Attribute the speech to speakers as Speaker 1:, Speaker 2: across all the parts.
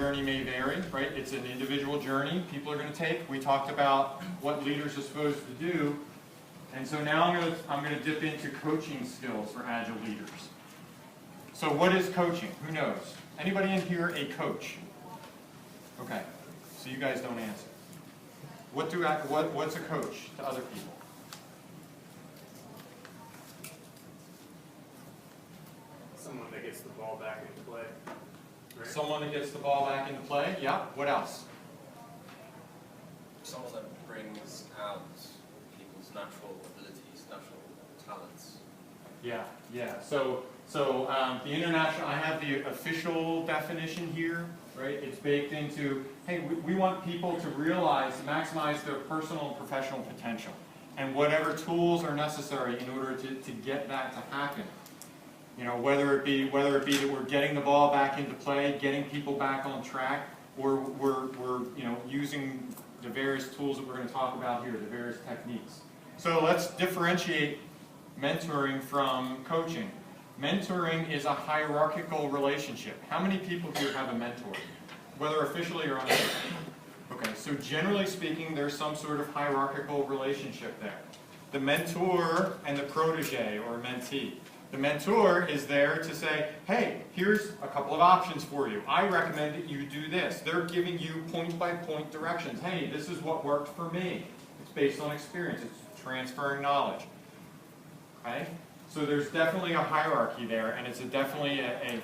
Speaker 1: journey may vary, right? It's an individual journey people are going to take. We talked about what leaders are supposed to do. And so now I'm going to dip into coaching skills for Agile leaders. So what is coaching? Who knows? Anybody in here a coach? Okay, so you guys don't answer. What's a coach to other people?
Speaker 2: Someone that gets the ball back into play. Right?
Speaker 1: Someone that gets the ball back into play. Yeah. What else?
Speaker 3: Someone that brings out people's natural abilities, natural talents.
Speaker 1: Yeah. So the international, I have the official definition here, right? It's baked into, hey, we want people to realize, to maximize their personal and professional potential, and whatever tools are necessary in order to get that to happen. You know, whether it be that we're getting the ball back into play, getting people back on track, or we're using the various tools that we're going to talk about here, the various techniques. So let's differentiate mentoring from coaching. Mentoring is a hierarchical relationship. How many people here have a mentor, whether officially or unofficially? Okay, so generally speaking, there's some sort of hierarchical relationship there. The mentor and the protege or mentee. The mentor is there to say, hey, here's a couple of options for you. I recommend that you do this. They're giving you point-by-point directions. Hey, this is what worked for me. It's based on experience. It's transferring knowledge. Okay? So there's definitely a hierarchy there, and it's definitely a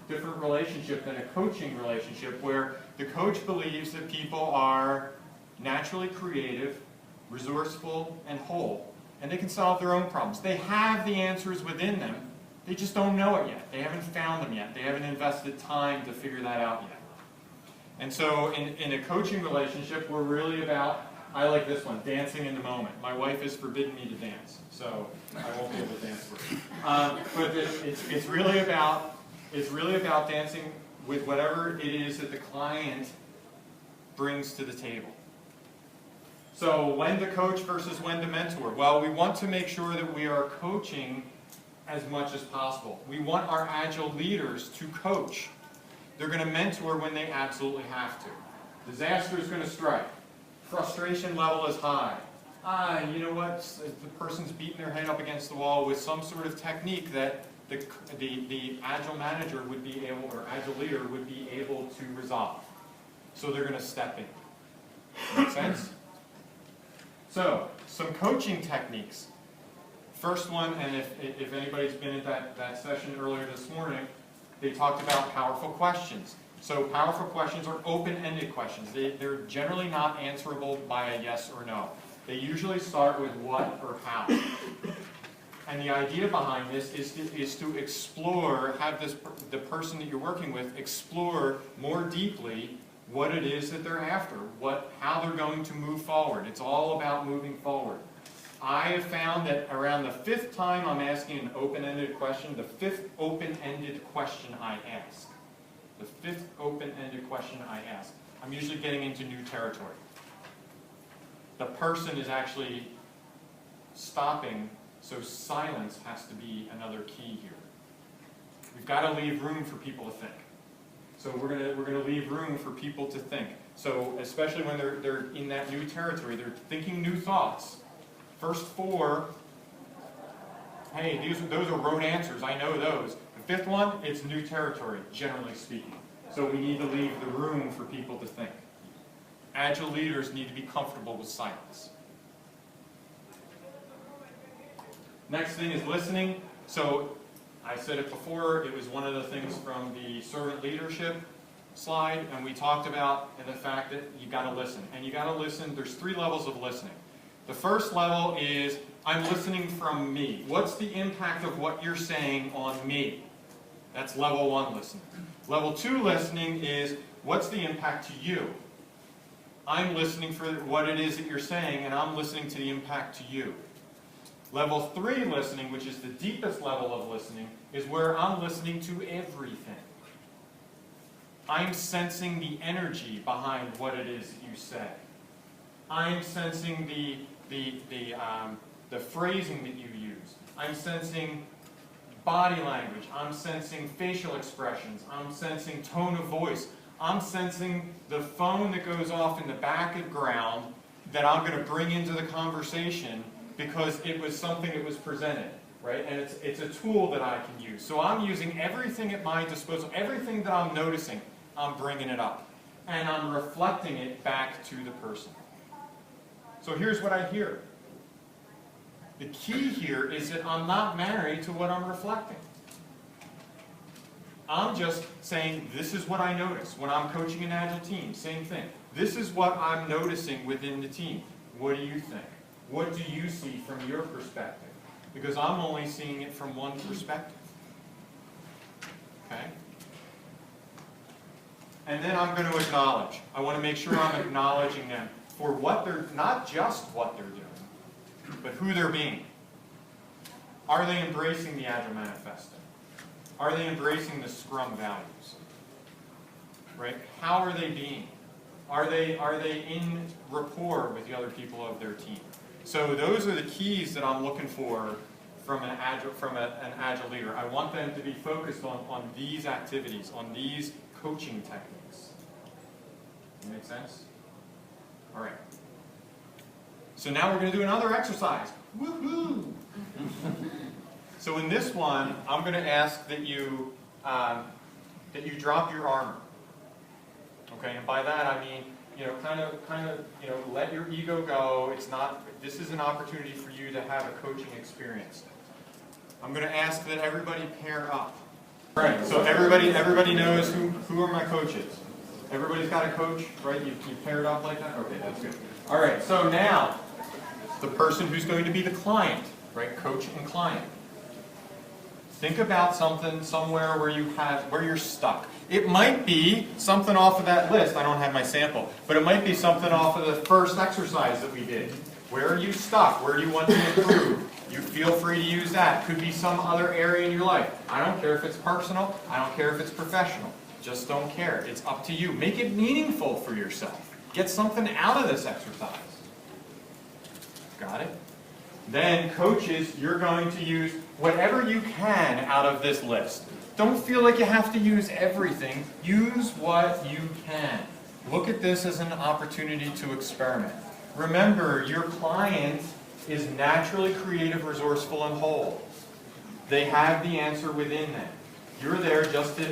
Speaker 1: different relationship than a coaching relationship where the coach believes that people are naturally creative, resourceful, and whole. And they can solve their own problems. They have the answers within them. They just don't know it yet. They haven't found them yet. They haven't invested time to figure that out yet. And so in a coaching relationship, we're really about, I like this one, dancing in the moment. My wife has forbidden me to dance, so I won't be able to dance with her. But it's really about dancing with whatever it is that the client brings to the table. So when to coach versus when to mentor? Well, we want to make sure that we are coaching as much as possible. We want our Agile leaders to coach. They're going to mentor when they absolutely have to. Disaster is going to strike. Frustration level is high. You know what? The person's beating their head up against the wall with some sort of technique that the Agile manager would be able, or Agile leader would be able to resolve. So they're going to step in. Make sense? So, some coaching techniques. First one, and if anybody's been at that session earlier this morning, they talked about powerful questions. So powerful questions are open-ended questions. They're generally not answerable by a yes or no. They usually start with what or how. And the idea behind this is to explore, have the person that you're working with explore more deeply what it is that they're after, how they're going to move forward. It's all about moving forward. I have found that around the 5th time I'm asking an open-ended question, the 5th open-ended question I ask, I'm usually getting into new territory. The person is actually stopping, so silence has to be another key here. We've got to leave room for people to think. So we're gonna leave room for people to think. So especially when they're in that new territory, they're thinking new thoughts. First 4, hey, those are rote answers. I know those. The 5th one, it's new territory, generally speaking. So we need to leave the room for people to think. Agile leaders need to be comfortable with silence. Next thing is listening. So I said it before, it was one of the things from the servant leadership slide, and we talked about the fact that you got to listen. And you got to listen, there's 3 levels of listening. The first level is, I'm listening from me. What's the impact of what you're saying on me? That's level 1 listening. Level 2 listening is, what's the impact to you? I'm listening for what it is that you're saying, and I'm listening to the impact to you. Level 3 listening, which is the deepest level of listening, is where I'm listening to everything. I'm sensing the energy behind what it is that you say. I'm sensing the phrasing that you use. I'm sensing body language. I'm sensing facial expressions. I'm sensing tone of voice. I'm sensing the phone that goes off in the back of the ground that I'm going to bring into the conversation because it was something that was presented, right? And it's a tool that I can use. So I'm using everything at my disposal, everything that I'm noticing, I'm bringing it up. And I'm reflecting it back to the person. So here's what I hear. The key here is that I'm not married to what I'm reflecting. I'm just saying, this is what I notice when I'm coaching an Agile team. Same thing. This is what I'm noticing within the team. What do you think? What do you see from your perspective? Because I'm only seeing it from one perspective. Okay? And then I'm going to acknowledge. I want to make sure I'm acknowledging them for what they're, not just what they're doing, but who they're being. Are they embracing the Agile Manifesto? Are they embracing the Scrum values? Right? How are they being? Are they in rapport with the other people of their team? So those are the keys that I'm looking for from an Agile leader. I want them to be focused on these activities, on these coaching techniques. Does that make sense? All right. So now we're going to do another exercise. Woohoo! So in this one, I'm going to ask that you drop your armor. Okay, and by that I mean, kind of, let your ego go. It's not. This is an opportunity for you to have a coaching experience. I'm going to ask that everybody pair up. All right. So everybody knows who are my coaches. Everybody's got a coach, right? You paired up like that. Okay, that's good. All right. So now, the person who's going to be the client, right? Coach and client. Think about something somewhere where you're stuck. It might be something off of that list. I don't have my sample, but it might be something off of the first exercise that we did. Where are you stuck? Where do you want to improve? You feel free to use that. Could be some other area in your life. I don't care if it's personal. I don't care if it's professional. Just don't care. It's up to you. Make it meaningful for yourself. Get something out of this exercise. Got it? Then, coaches, you're going to use whatever you can out of this list. Don't feel like you have to use everything. Use what you can. Look at this as an opportunity to experiment. Remember, your client is naturally creative, resourceful, and whole. They have the answer within them. You're there just to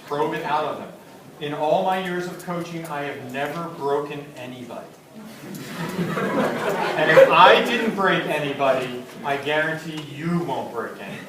Speaker 1: probe it out of them. In all my years of coaching, I have never broken anybody. And if I didn't break anybody, I guarantee you won't break anybody.